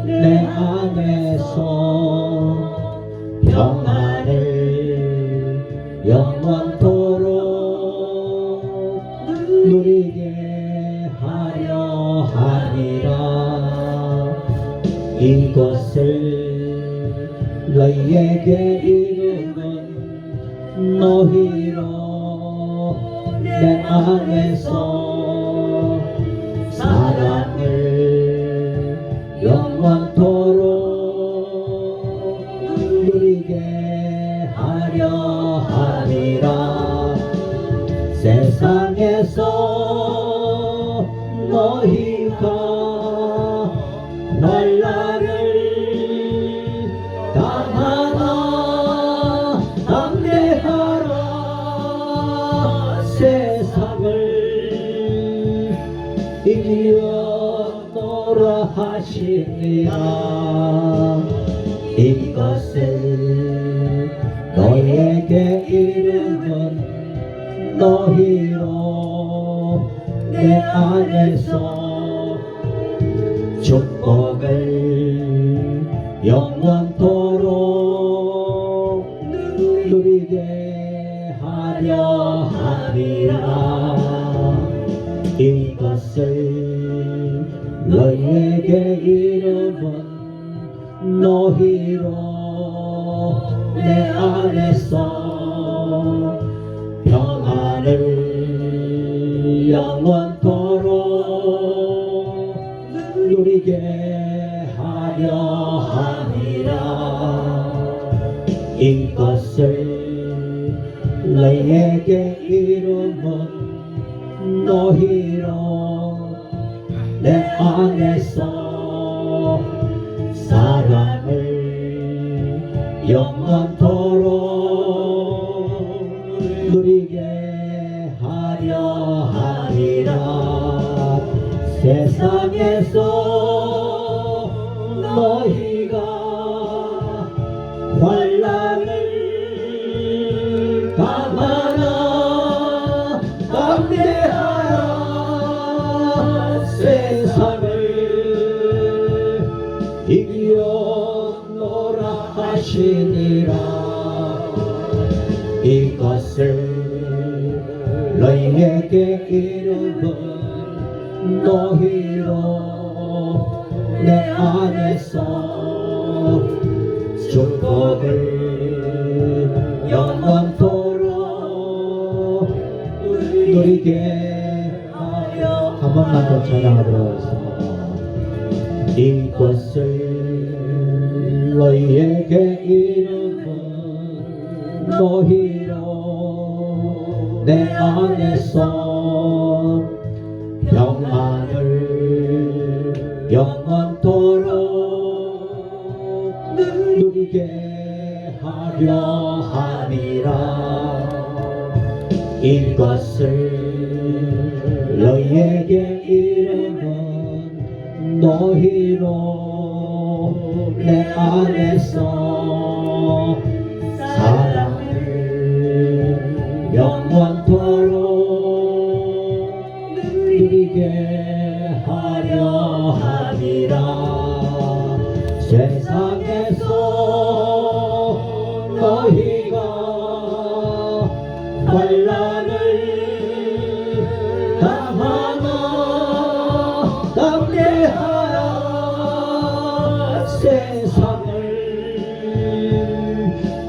내 안에서 평안을 영원토록 누리게 하려 하니라. 이것을 너희에게 이름은 너희로 내 안에서 사랑을 영원토록 누리게 하려 하리라. 세상에서 너희가 환난을 당하나 담대하라. 세상을 이기었노라 하시니라. 이것을 너희에게 이름은 너희로 내 안에서 축복을 영원토록 누리게 하려 하리라. 이것을 너희에게 이름은 너희로 내 안에서 평안을 영원토록 누리게 하려 하니라. 이것을 너희에게 이름은 너희로 내 안에서 사랑을 영원토록 누리게 하려 하리라. 세상에서 너희가 환난을 당하나 담대하라. 세상을 이기었노라 하시니라. 이것을 너희에게 이름은 너희로 내 안에서 축복을 영원토록 누리게 하려. 한 번만 더 찬양하도록 하겠습니다. 이것을 너희에게 이름은 너희로 내 안에서 평안을 영원토록 누리게 하려 함이라. 이것을 너희에게 이름은 너희로 내 안에서 사랑을 영원토록 누리게 하려 함이라. 세상에서 너희가 환난을 당하나 담대하라. 세상을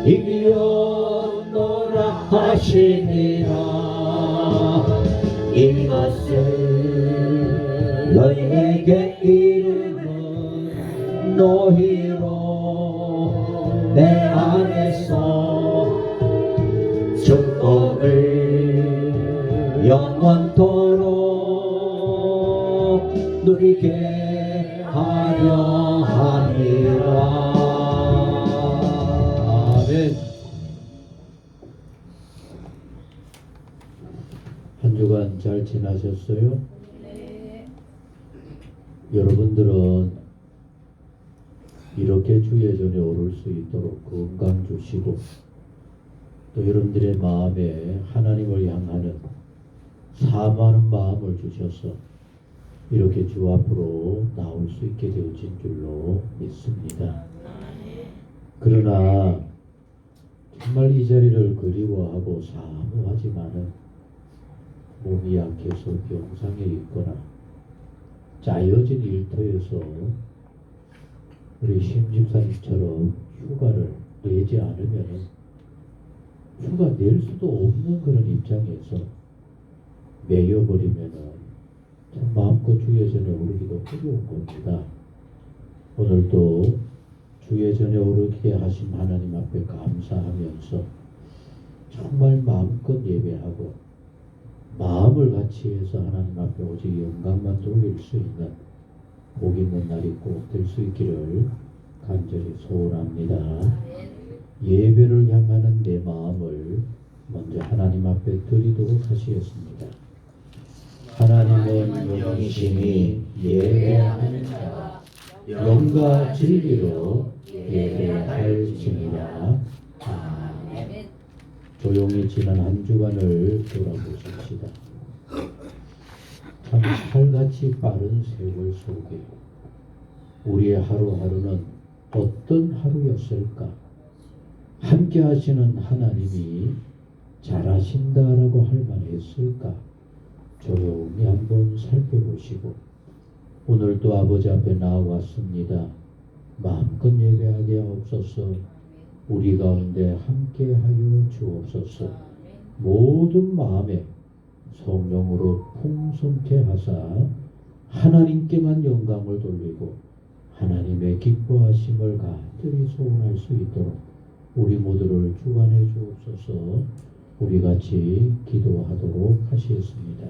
이기었노라 하시니라. 이것을 너희에게 이름은 너희로 내 안에서 축복을 영원토록 누리게 하려 함이라. 아멘. 한 주간 잘 지나셨어요? 네. 여러분들은 이렇게 주의 전에 오를 수 있도록 건강 주시고 또 여러분들의 마음에 하나님을 향하는 사모하는 마음을 주셔서 이렇게 주 앞으로 나올 수 있게 되어진 줄로 믿습니다. 그러나 정말 이 자리를 그리워하고 사모하지만은 몸이 약해서 병상에 있거나 짜여진 일터에서 우리 심집사님처럼 휴가를 내지 않으면은 휴가 낼 수도 없는 그런 입장에서 매여버리면은 참 마음껏 주의 전에 오르기도 어려운 겁니다. 오늘도 주의 전에 오르게 하신 하나님 앞에 감사하면서 정말 마음껏 예배하고 마음을 같이 해서 하나님 앞에 오직 영광만 돌릴 수 있는 복 있는 날이 꼭 될 수 있기를 간절히 소원합니다. 예배를 향하는 내 마음을 먼저 하나님 앞에 드리도록 하시겠습니다. 하나님은 영이시니 예배하는 자가 영과 진리로 예배할지니라. 아멘. 조용히 지난 한 주간을 돌아보십시다. 참 칼같이 빠른 세월 속에 우리의 하루하루는 어떤 하루였을까? 함께 하시는 하나님이 잘하신다라고 할 만했을까? 조용히 한번 살펴보시고 오늘도 아버지 앞에 나와왔습니다. 마음껏 예배하게 하옵소서. 우리 가운데 함께하여 주옵소서. 모든 마음에 성령으로 풍성케 하사 하나님께만 영광을 돌리고 하나님의 기뻐하심을 간절히 소원할 수 있도록 우리 모두를 주관해 주옵소서. 우리 같이 기도하도록 하시겠습니다.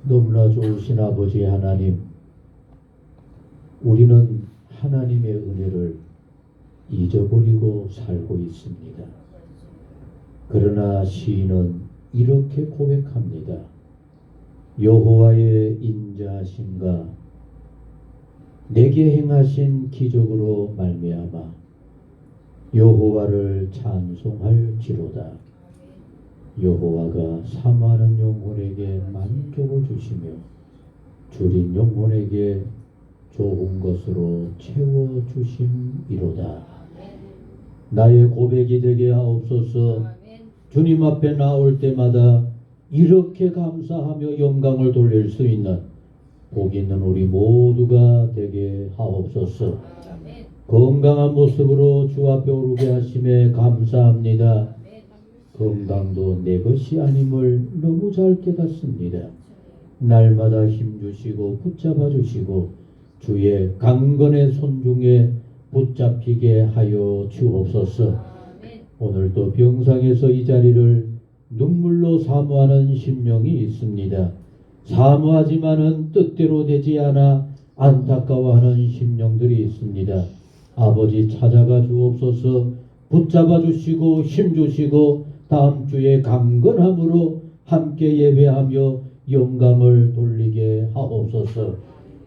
너무나 좋으신 아버지 하나님, 우리는 하나님의 은혜를 잊어버리고 살고 있습니다. 그러나 시인은 이렇게 고백합니다. 여호와의 인자하심과 내게 행하신 기적으로 말미암아 여호와를 찬송할지로다. 여호와가 사모하는 영혼에게 만족을 주시며 줄인 영혼에게 좋은 것으로 채워주심이로다. 나의 고백이 되게 하옵소서. 주님 앞에 나올 때마다 이렇게 감사하며 영광을 돌릴 수 있는 복 있는 우리 모두가 되게 하옵소서. 건강한 모습으로 주 앞에 오르게 하심에 감사합니다. 건강도 내 것이 아님을 너무 잘 깨닫습니다. 날마다 힘주시고 붙잡아 주시고 주의 강건의 손 중에 붙잡히게 하여 주옵소서. 오늘도 병상에서 이 자리를 눈물로 사모하는 심령이 있습니다. 사모하지만은 뜻대로 되지 않아 안타까워하는 심령들이 있습니다. 아버지 찾아가 주옵소서. 붙잡아 주시고 힘주시고 다음 주에 강건함으로 함께 예배하며 영광을 돌리게 하옵소서.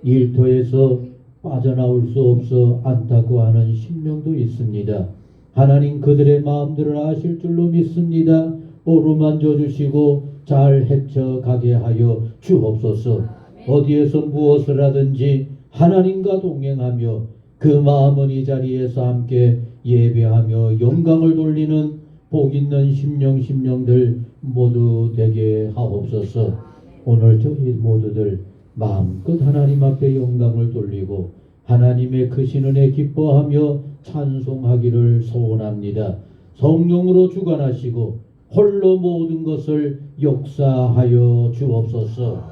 일터에서 빠져나올 수 없어 안타까워하는 심령도 있습니다. 하나님 그들의 마음들을 아실 줄로 믿습니다. 어루만져 주시고 잘 헤쳐가게 하여 주옵소서. 어디에서 무엇을 하든지 하나님과 동행하며 그 마음은 이 자리에서 함께 예배하며 영광을 돌리는 복 있는 심령들 모두 되게 하옵소서. 오늘 저희 모두들 마음껏 하나님 앞에 영광을 돌리고 하나님의 크신 은혜 기뻐하며 찬송하기를 소원합니다. 성령으로 주관하시고 홀로 모든 것을 역사하여 주옵소서.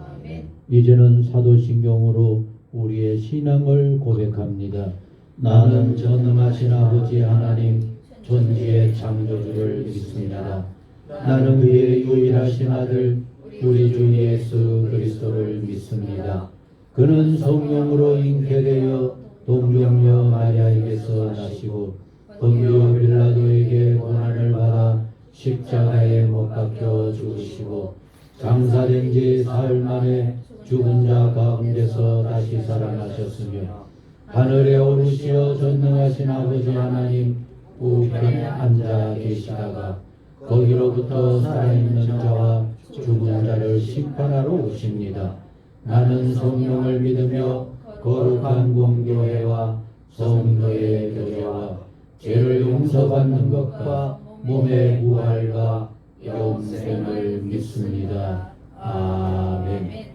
이제는 사도신경으로 우리의 신앙을 고백합니다. 나는 전능하신 아버지 하나님 존귀의 창조주를 믿습니다. 나는 그의 유일하신 아들 우리 주 예수 그리스도를 믿습니다. 그는 성령으로 잉태되어 동정녀 마리아에게서 나시고 본디오 빌라도에게 고난을 받아 십자가에 못 박혀 죽으시고 장사된 지 사흘 만에 죽은 자 가운데서 다시 살아나셨으며 하늘에 오르시어 전능하신 아버지 하나님 우편에 앉아 계시다가 거기로부터 살아있는 자와 죽은 자를 심판하러 오십니다. 나는 성령을 믿으며 거룩한 공교회와 성도의 교제와 죄를 용서받는 것과 몸의 부활과 영생을 믿습니다. 아멘.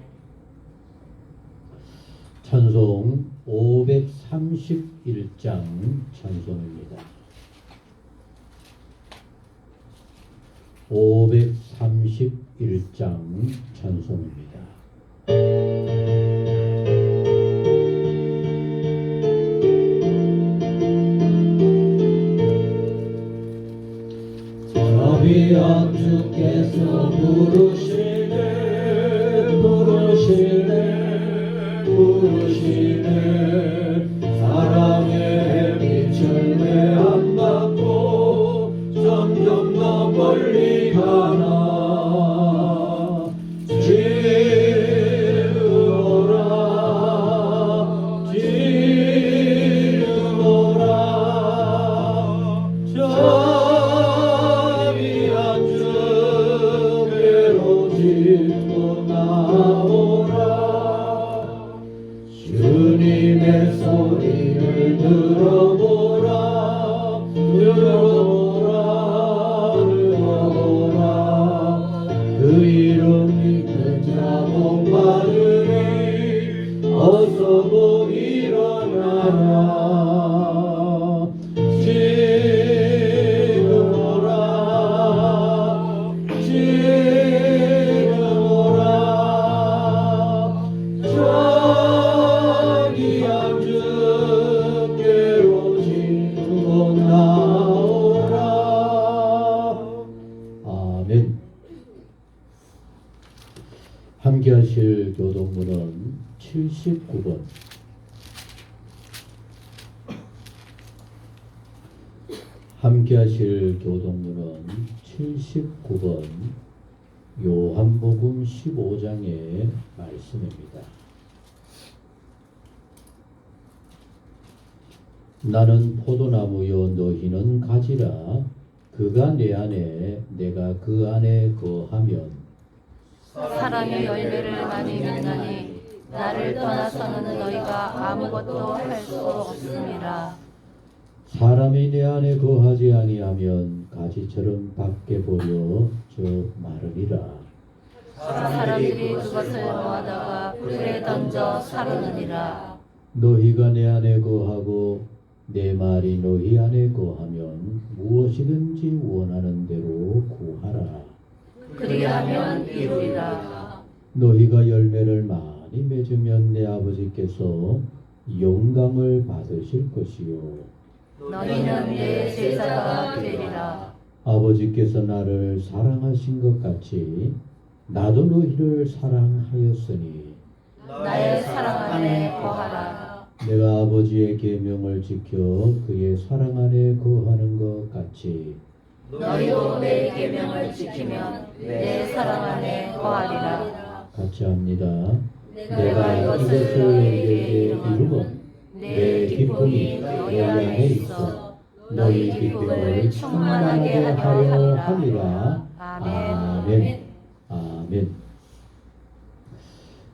찬송 531장 찬송입니다. 531장 찬송입니다. 자비한 주께서 부르시네 부르시네 부르시네 사랑의 빛을 왜 안 받고 점점 더 멀리 가나 지으오라 지으오라 자비한 주께로 짓고 나오라 주님의 소리를 들어보라 들어보라 들어보라 그 이름 믿는 자 복 받으리 어서 곧 일어나라 지금 오라 지금 오라 자비한 주께로 짓고 나오라. 아멘. 함께 하실 교독문은 79번 함께 하실 교독문은 79번 요한복음 15장의 말씀입니다. 나는 포도나무요 너희는 가지라 그가 내 안에 내가 그 안에 거하면 사랑의 열매를 많이 맺나니 나를 떠나서는 너희가 아무것도 할 수 없습니다. 사람이 내 안에 거하지 아니하면 가지처럼 밖에 버려 저 마르리라. 사람들이 그것을 모아다가 불에 던져 사르느니라. 너희가 내 안에 거하고 내 말이 너희 안에 거하면 무엇이든지 원하는 대로 구하라. 그리하면 이루리라. 너희가 열매를 많이 맺으면 내 아버지께서 영광을 받으실 것이요 너희는 내 제자가 되리라. 아버지께서 나를 사랑하신 것 같이 나도 너희를 사랑하였으니 나의 사랑 안에 거하라. 내가 아버지의 계명을 지켜 그의 사랑 안에 거하는 것 같이 너희도 내 계명을 지키면 내 사랑 안에 거하리라. 같이 합니다. 내가 이것을 너희에게 이루면 내 기쁨이 너희 안에 있어 너희 기쁨을 충만하게 하려 함이라. 아멘. 아멘.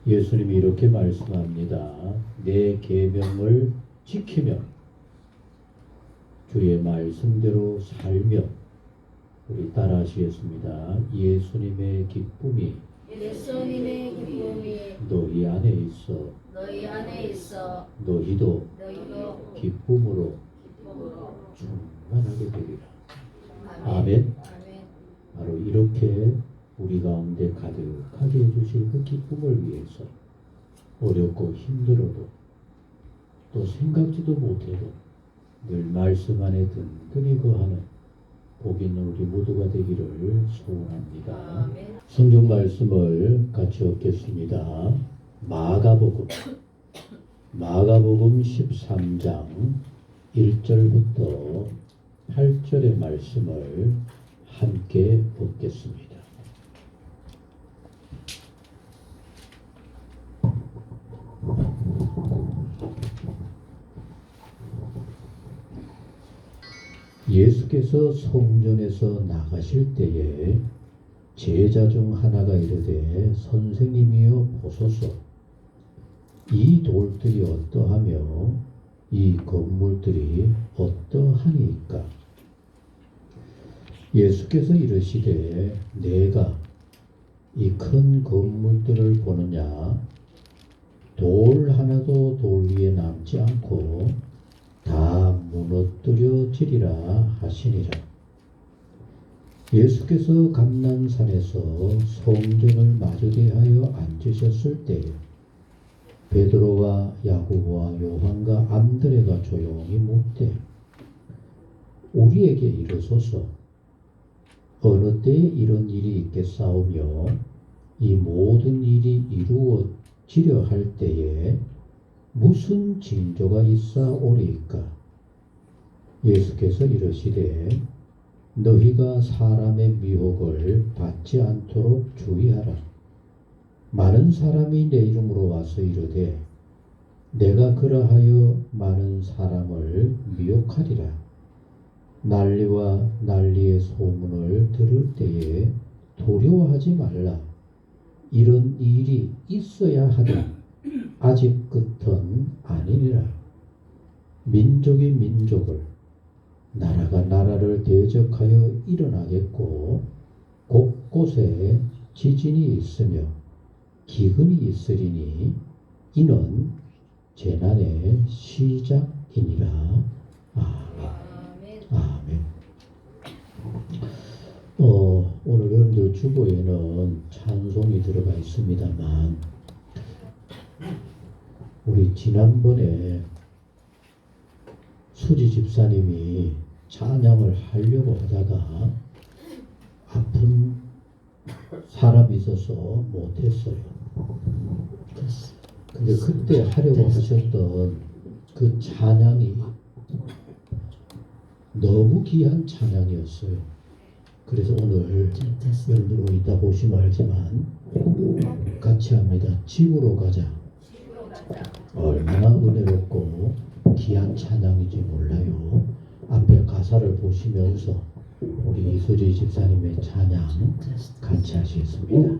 예수님이 이렇게 말씀합니다. 내 계명을 지키며 주의 말씀대로 살며 우리 따라하시겠습니다. 예수님의 기쁨이 너희 안에 있어 너희도 기쁨으로 충만하게 되리라. 아멘. 바로 이렇게 우리 가운데 가득하게 해주실 그 기쁨을 위해서 어렵고 힘들어도 또 생각지도 못해도 늘 말씀 안에 든든히 거하는 복 있는 우리 모두가 되기를 소원합니다. 성경 말씀을 같이 읽겠습니다. 마가복음 13장 1절부터 8절의 말씀을 함께 읽겠습니다. 예수께서 성전에서 나가실 때에 제자 중 하나가 이르되 선생님이여 보소서 이 돌들이 어떠하며 이 건물들이 어떠하니까. 예수께서 이르시되 내가 이 큰 건물들을 보느냐. 돌 하나도 돌 위에 남지 않고 다 무너뜨려지리라 하시니라. 예수께서 감난산에서 성전을 마주대하여 앉으셨을 때에 베드로와 야고보와 요한과 안드레가 조용히 묻되 우리에게 이르소서 어느 때에 이런 일이 있겠사오며 이 모든 일이 이루어지려 할 때에 무슨 징조가 있사오리이까. 예수께서 이르시되 너희가 사람의 미혹을 받지 않도록 주의하라. 많은 사람이 내 이름으로 와서 이르되 내가 그러하여 많은 사람을 미혹하리라. 난리와 난리의 소문을 들을 때에 두려워하지 말라. 이런 일이 있어야 하되 아직 끝은 아니니라. 민족이 민족을 나라가 나라를 대적하여 일어나겠고 곳곳에 지진이 있으며 기근이 있으리니 이는 재난의 시작이니라. 아멘. 아멘. 오늘 여러분들 주보에는 찬송이 들어가 있습니다만 우리 지난번에 수지 집사님이 찬양을 하려고 하다가 아픈 사람이 있어서 못했어요. 근데 그때 하려고 하셨던 그 찬양이 너무 귀한 찬양이었어요. 그래서 오늘 여러분들 이따 보시면 알지만 같이 합니다. 집으로 가자. 얼마나 은혜롭고 귀한 찬양인지 몰라요. 앞에 가사를 보시면서 우리 이수지 집사님의 찬양 같이 하시겠습니다.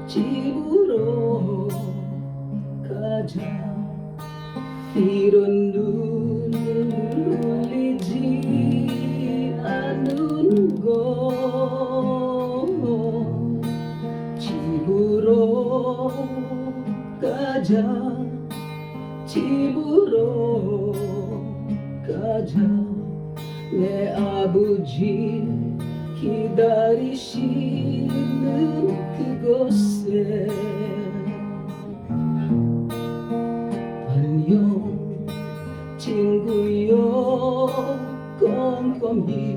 집으로 가자. 이런 눈을 흘리지 않는 곳. 집으로 가자. 집으로 가자. 내 아버지 기다리시는 그곳에. 안녕 친구여 꼼꼼히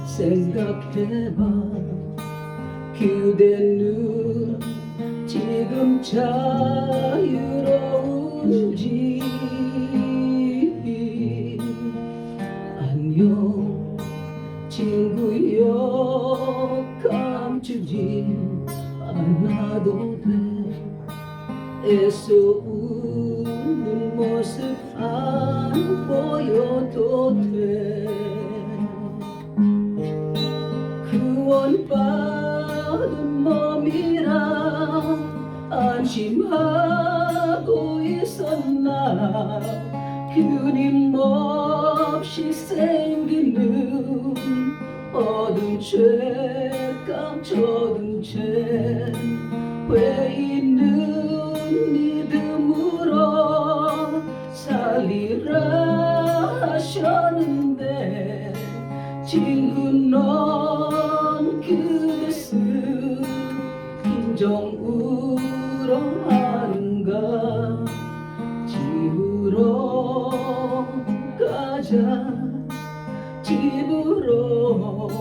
생각해봐. 그대는 지금 자유로운지. 안녕 친구여 감추지 않아도 돼. 애써 웃는 모습 안 보여도 돼. 구원받은 몸이라 안심하고 나 끊임없이 생기는 어두운 죄감 젖은 채 왜 있는 믿음으로 살리라 하셨는데 친구 넌 그것을 인정으로 하는가 집으로 가자 집으로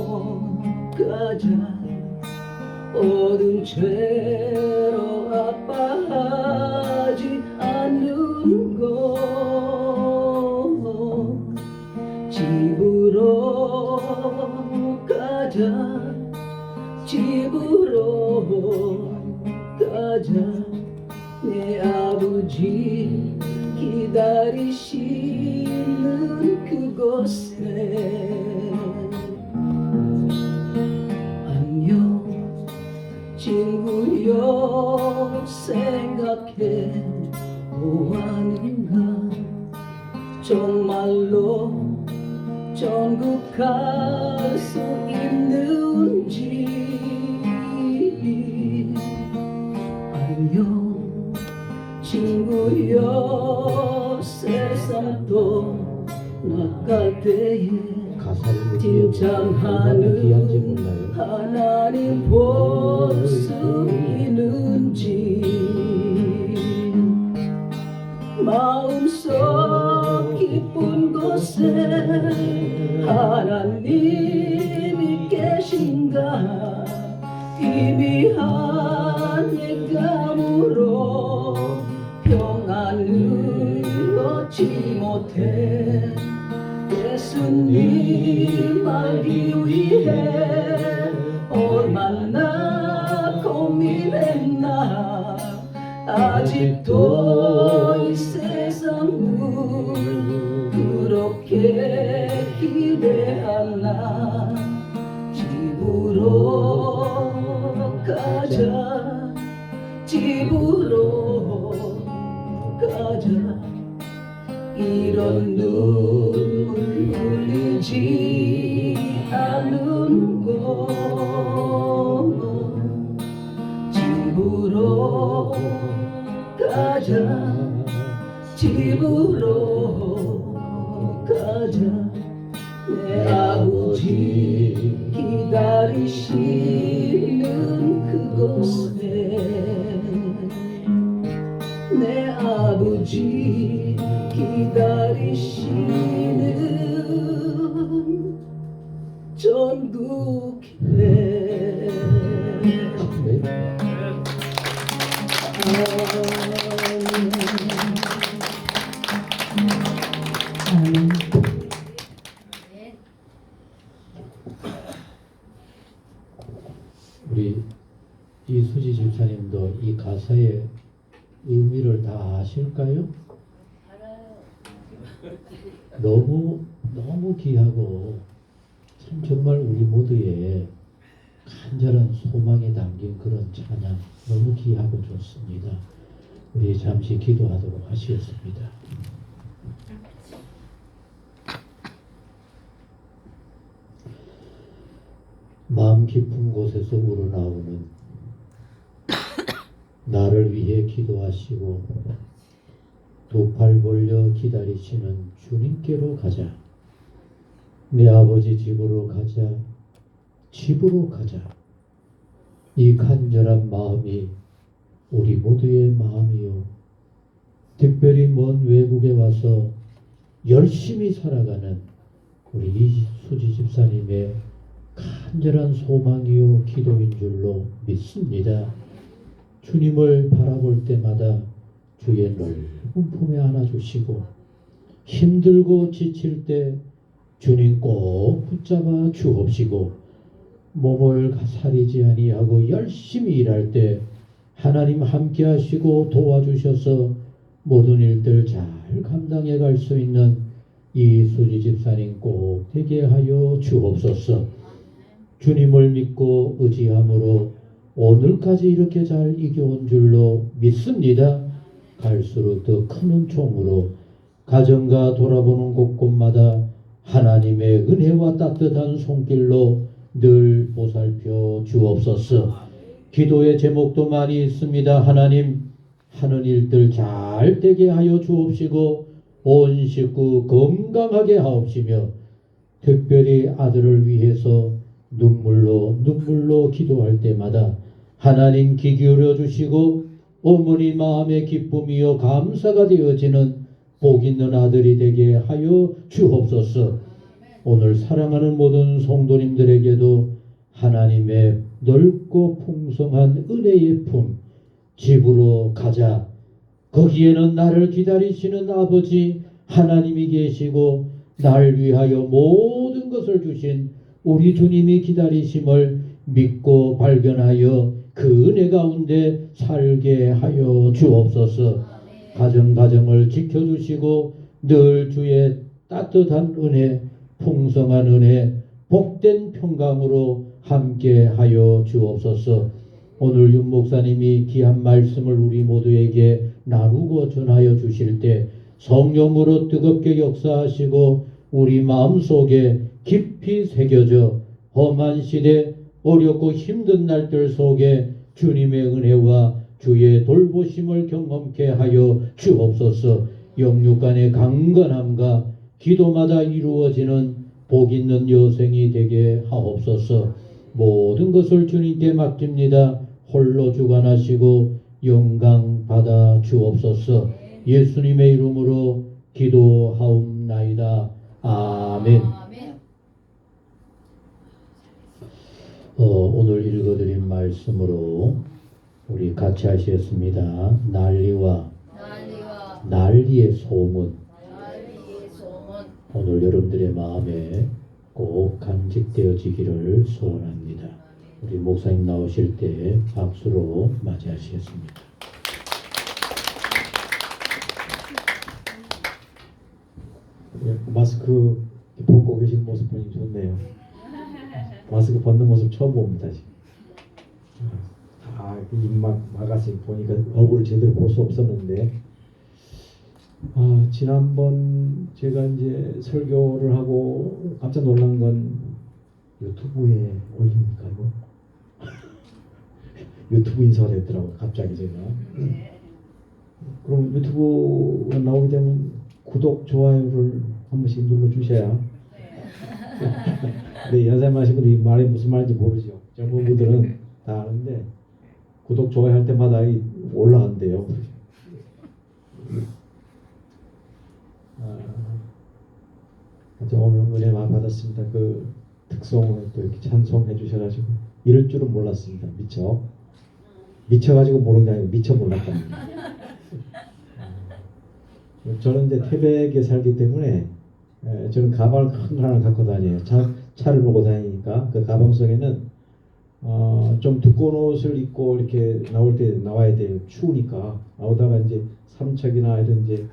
가자 어두운 죄로 아파하지 않는 것 집으로 가자 집으로 가자 내 아버지 기다리시는 그곳에 안녕 친구여 생각해 보았는가 정말로 전국 갈 수 있는지 안녕 친구여 세상도 나갈 때에 가사를 칭찬하는 귀한지 몰라요. 하나님 볼 수 있는지 마음속 깊은 곳에 하나님이 계신가 희미한 예감으로 평안을 얻지 못해 예수님 알기 위해 얼마나 고민했나 아직도 이 세상을 그렇게 기대하나 집으로 가자 집으로 가자 이런 눈물 흘리지 않는 것 집으로 가자 집으로 가자 내 아버지 기다리시는 그곳에 내 아버지 기다리시는 전국에 네. 아멘. 우리 이수지 집사님도 이 가사의 의미를 다 아실까요? 너무 귀하고 참 정말 우리 모두의 간절한 소망이 담긴 그런 찬양 너무 귀하고 좋습니다. 우리 잠시 기도하도록 하시겠습니다. 마음 깊은 곳에서 우러나오는 나를 위해 기도하시고 두 팔 벌려 기다리시는 주님께로 가자. 내 아버지 집으로 가자. 집으로 가자. 이 간절한 마음이 우리 모두의 마음이요. 특별히 먼 외국에 와서 열심히 살아가는 우리 이수지 집사님의 간절한 소망이요 기도인 줄로 믿습니다. 주님을 바라볼 때마다 주의 넓은 품에 안아주시고 힘들고 지칠 때 주님 꼭 붙잡아 주옵시고 몸을 사리지 아니하고 열심히 일할 때 하나님 함께 하시고 도와주셔서 모든 일들 잘 감당해 갈 수 있는 이수지 집사님 꼭 되게 하여 주옵소서. 주님을 믿고 의지함으로 오늘까지 이렇게 잘 이겨온 줄로 믿습니다. 갈수록 더 큰 은총으로 가정과 돌아보는 곳곳마다 하나님의 은혜와 따뜻한 손길로 늘 보살펴 주옵소서. 기도의 제목도 많이 있습니다. 하나님, 하는 일들 잘 되게 하여 주옵시고 온 식구 건강하게 하옵시며 특별히 아들을 위해서 눈물로 기도할 때마다 하나님 귀 기울여 주시고 어머니 마음의 기쁨이요 감사가 되어지는 복 있는 아들이 되게 하여 주옵소서. 오늘 사랑하는 모든 성도님들에게도 하나님의 넓고 풍성한 은혜의 품 집으로 가자. 거기에는 나를 기다리시는 아버지 하나님이 계시고 날 위하여 모든 것을 주신 우리 주님이 기다리심을 믿고 발견하여 그 은혜 가운데 살게 하여 주옵소서. 가정을 지켜주시고 늘 주의 따뜻한 은혜, 풍성한 은혜, 복된 평강으로 함께 하여 주옵소서. 오늘 윤 목사님이 귀한 말씀을 우리 모두에게 나누고 전하여 주실 때 성령으로 뜨겁게 역사하시고 우리 마음속에 깊이 새겨져 험한 시대 어렵고 힘든 날들 속에 주님의 은혜와 주의 돌보심을 경험케 하여 주옵소서. 영육간의 강건함과 기도마다 이루어지는 복 있는 여생이 되게 하옵소서. 모든 것을 주님께 맡깁니다. 홀로 주관하시고 영광 받아 주옵소서. 예수님의 이름으로 기도하옵나이다. 아멘. 오늘 읽어드린 말씀으로 우리 같이 하시겠습니다. 난리의 소문. 오늘 여러분들의 마음에 꼭 간직되어지기를 소원합니다. 우리 목사님 나오실 때 박수로 맞이하시겠습니다. 마스크 벗고 계신 모습 보니 좋네요. 마스크 벗는 모습 처음 봅니다. 지금. 입막 막아서 보니까 얼굴을 제대로 볼 수 없었는데, 지난번 제가 이제 설교를 하고 깜짝 놀란 건 유튜브에 올립니까 이거? 유튜브 인사가 됐더라고요. 갑자기 제가. 그럼 유튜브가 나오게 되면 구독, 좋아요를 한 번씩 눌러주셔야. 근데 연세하신 분들이 말이 무슨 말인지 모르죠. 젊은 분들은 다 아는데 구독, 좋아요 할 때마다 올라간대요. 오늘 은혜 많이 받았습니다. 그 특송을 또 이렇게 찬송해 주셔가지고 이럴 줄은 몰랐습니다. 미쳐가지고 모르는 게 아니고 미쳐 몰랐답니다. 저는 이제 태백에 살기 때문에 저는 가방을 큰 거 하나 갖고 다녀요. 차를 몰고 다니니까 그 가방 속에는 좀 두꺼운 옷을 입고 이렇게 나와야 돼요. 추우니까. 나오다가 이제 삼척이나 이런 이제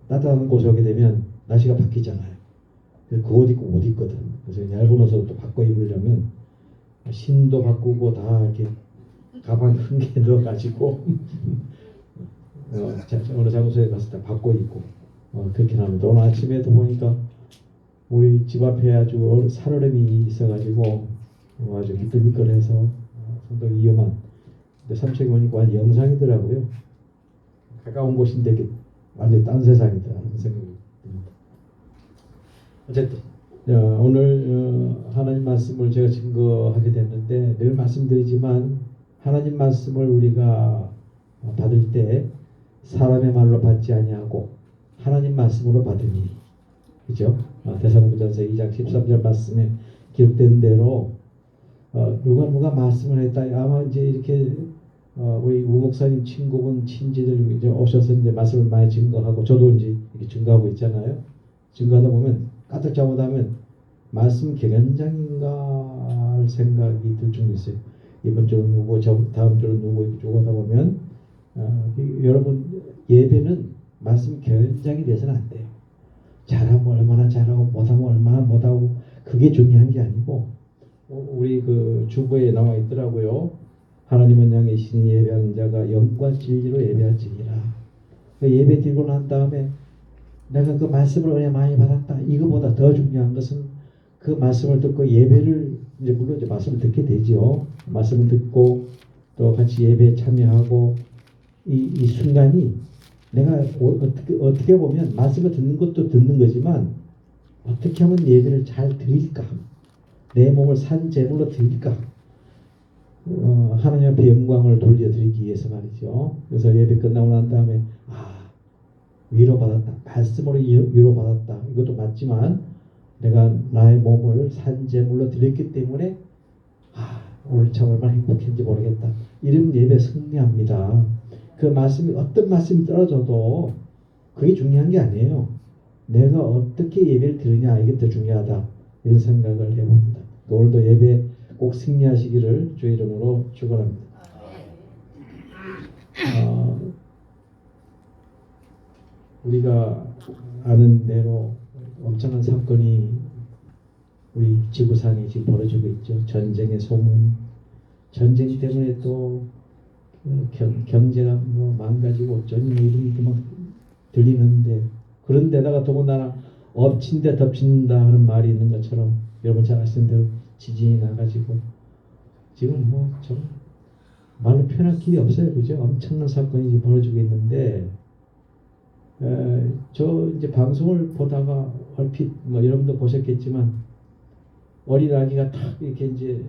따뜻한 곳에 오게 되면 날씨가 바뀌잖아요. 그 옷 입고 못 입거든. 그래서 얇은 옷을 또 바꿔 입으려면 신도 바꾸고 다 이렇게 가방 큰 게 넣어가지고 어느 장소에 가서 다 바꿔 입고 그렇게 합니다. 오늘 아침에도 보니까 우리 집 앞에 아주 살얼음이 있어가지고 아주 미끌미끌해서 상당히 위험한. 근데 삼척에 오니까 완전 영상이더라고요. 가까운 곳인데 이게 완전 딴 세상이다 하는 생각이 듭니다. 어쨌든 오늘 하나님 말씀을 제가 증거하게 됐는데 늘 말씀드리지만 하나님 말씀을 우리가 받을 때 사람의 말로 받지 아니하고 하나님 말씀으로 받으니, 그죠? 데살로니가전서 2장 13절 말씀에 기록된 대로 누가 말씀을 했다. 아마 이제 이렇게 우리 우 목사님 친구분 친지들 이제 오셔서 이제 말씀을 많이 증거하고 저도 이제 이렇게 증거하고 있잖아요. 증거하다 보면 까딱 잘못하면 말씀 격연장인가 할 생각이 들 정도 있어요. 이번 주는 누구, 다음 주는 누구 이렇게 하다 보면 여러분 예배는 말씀 격연장이 돼서는 안 돼요. 잘하면 얼마나 잘하고 못하면 얼마나 못하고 그게 중요한 게 아니고 우리 그 주보에 나와 있더라고요. 하나님은 양의 신이 예배하는 자가 영과 진리로 예배할지니라. 그 예배 드리고 난 다음에 내가 그 말씀을 은혜 많이 받았다. 이거보다 더 중요한 것은 그 말씀을 듣고 예배를 이제 물론 이제 말씀을 듣게 되죠. 말씀을 듣고 또 같이 예배에 참여하고 이 순간이 내가 어떻게 보면 말씀을 듣는 것도 듣는 거지만 어떻게 하면 예배를 잘 드릴까? 내 몸을 산 제물로 드릴까? 하나님 앞에 영광을 돌려드리기 위해서 말이죠. 그래서 예배 끝나고 난 다음에 위로받았다. 말씀으로 위로받았다. 이것도 맞지만 내가 나의 몸을 산 제물로 드렸기 때문에 오늘 참 얼마나 행복했는지 모르겠다. 이러면 예배 승리합니다. 그 말씀이 어떤 말씀이 떨어져도 그게 중요한 게 아니에요. 내가 어떻게 예배를 드리냐 이게 더 중요하다. 이런 생각을 해봅니다. 오늘도 예배 꼭 승리하시기를 주의 이름으로 축원합니다. 우리가 아는 대로 엄청난 사건이 우리 지구상에 지금 벌어지고 있죠. 전쟁의 소문, 전쟁 때문에 또 경제가 망가지고 어쩌니 이런 게 막 들리는데 그런데다가 더군다나 엎친 데 덮친다 하는 말이 있는 것처럼 여러분 잘 아시는 대로 지진이 나가지고 지금 좀 말로 표현할 길이 없어요. 그죠? 엄청난 사건이 지금 벌어지고 있는데 저 이제 방송을 보다가 얼핏 여러분도 보셨겠지만 어린아기가 탁 이렇게 이제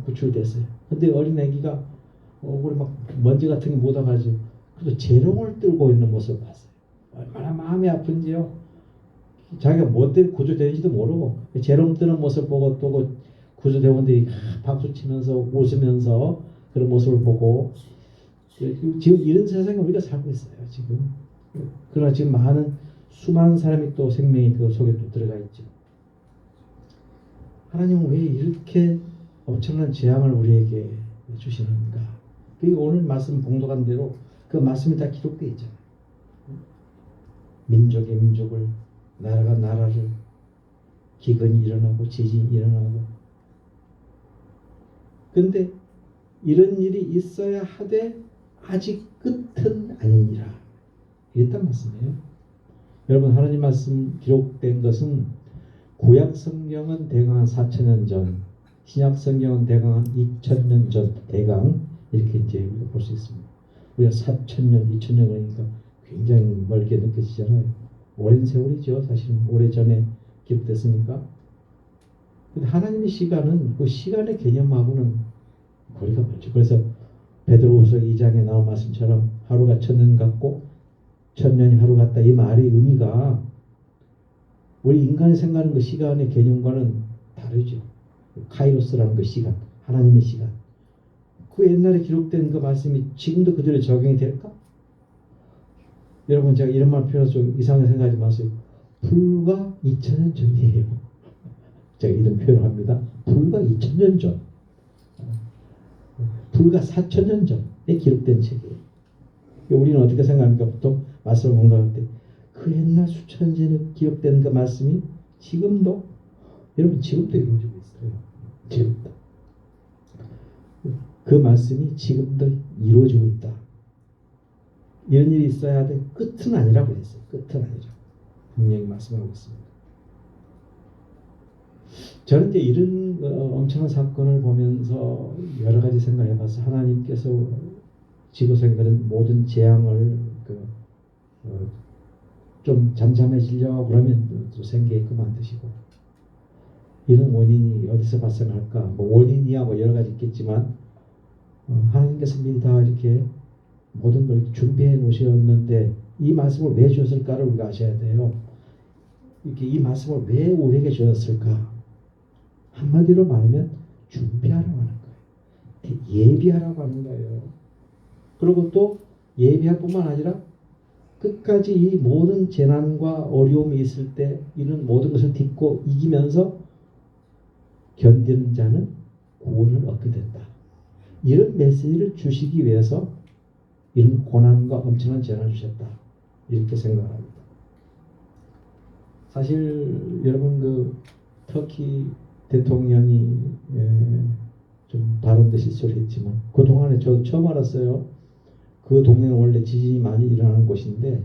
구출됐어요. 근데 어린아기가 얼굴에 막 먼지 같은 게 묻어가지고 그래도 재롱을 들고 있는 모습을 봤어요. 얼마나 마음이 아픈지요. 자기가 뭐 때문에 구조되는지도 모르고 재롱 뜨는 모습 보고 또 그 구조대원들이 박수 치면서 웃으면서 그런 모습을 보고 지금 이런 세상에 우리가 살고 있어요. 지금. 그러나 지금 수많은 사람이 또 생명이 그 속에 또 들어가 있죠. 하나님은 왜 이렇게 엄청난 재앙을 우리에게 주시는가? 그리고 오늘 말씀 봉독한 대로 그 말씀이 다 기록되어 있잖아요. 민족의 민족을, 나라가 나라를, 기근이 일어나고 지진이 일어나고. 근데 이런 일이 있어야 하되 아직 끝은 아니니라. 이랬단 말씀이에요. 여러분 하나님 말씀 기록된 것은 구약 성경은 대강 한 4,000년 전, 신약 성경은 대강 한 2,000년 전 대강 이렇게 이제 볼 수 있습니다. 우리가 4,000년, 2,000년 그러니까 굉장히 멀게 느껴지잖아요. 오랜 세월이죠. 사실은 오래전에 기록됐으니까. 근데 하나님의 시간은 그 시간의 개념하고는 거리가 멀죠. 그래서 베드로후서 2장에 나온 말씀처럼 하루가 1,000년 같고 1,000년이 하루 같다. 이 말의 의미가 우리 인간이 생각하는 그 시간의 개념과는 다르죠. 카이로스라는 그 시간, 하나님의 시간. 그 옛날에 기록된 그 말씀이 지금도 그대로 적용이 될까? 여러분 제가 이런 말 표현해서 좀 이상하게 생각하지 마세요. 불과 2,000년 전이에요. 제가 이런 표현을 합니다. 불과 2,000년 전. 불과 4,000년 전에 기록된 책이에요. 우리는 어떻게 생각합니까? 보통 말씀을 공부할 때 그 옛날 수천 년 전에 기록된 그 말씀이 지금도 여러분 지금도 이루어지고 있어요. 지금도. 그 말씀이 지금도 이루어지고 있다. 이런 일이 있어야 돼. 끝은 아니라고 했어요. 끝은 아니라. 분명히 말씀하고 있습니다. 저는 이제 이런 엄청난 사건을 보면서 여러 가지 생각을 해봤어요. 하나님께서 지구상에 그런 모든 재앙을 좀 잠잠해지려고 그러면 또 생계에 그만두시고 이런 원인이 어디서 발생할까? 원인이야 여러 가지 있겠지만 하나님께서 미리 다 이렇게 모든 걸 준비해 놓으셨는데 이 말씀을 왜 주셨을까를 우리가 아셔야 돼요. 이렇게 이 말씀을 왜 우리에게 주셨을까? 한마디로 말하면 준비하라고 하는 거예요. 예비하라고 하는 거예요. 그리고 또 예비할 뿐만 아니라 끝까지 이 모든 재난과 어려움이 있을 때 이런 모든 것을 딛고 이기면서 견디는 자는 구원을 얻게 된다. 이런 메시지를 주시기 위해서 이런 고난과 엄청난 재난을 주셨다. 이렇게 생각합니다. 사실 여러분 터키 대통령이 좀 발언도 실수를 했지만 그동안에 저도 처음 알았어요. 그 동네는 원래 지진이 많이 일어나는 곳인데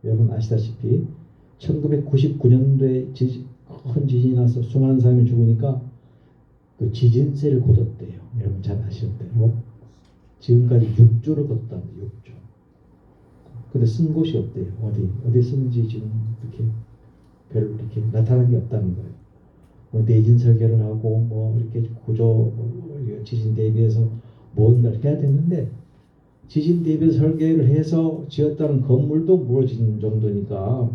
여러분 아시다시피 1999년도에 큰 지진이 나서 수많은 사람이 죽으니까 그 지진세를 걷었대요. 여러분 잘 아시는 대로 지금까지 6조를 걷었답니다. 6조. 근데 쓴 곳이 없대요. 어디 쓰는지 지금 이렇게 별로 이렇게 나타난 게 없다는 거예요. 뭐 내진 설계를 하고 뭐 이렇게 구조 지진 대비해서 뭔가를 해야 되는데 지진 대비 설계를 해서 지었다는 건물도 무너지는 정도니까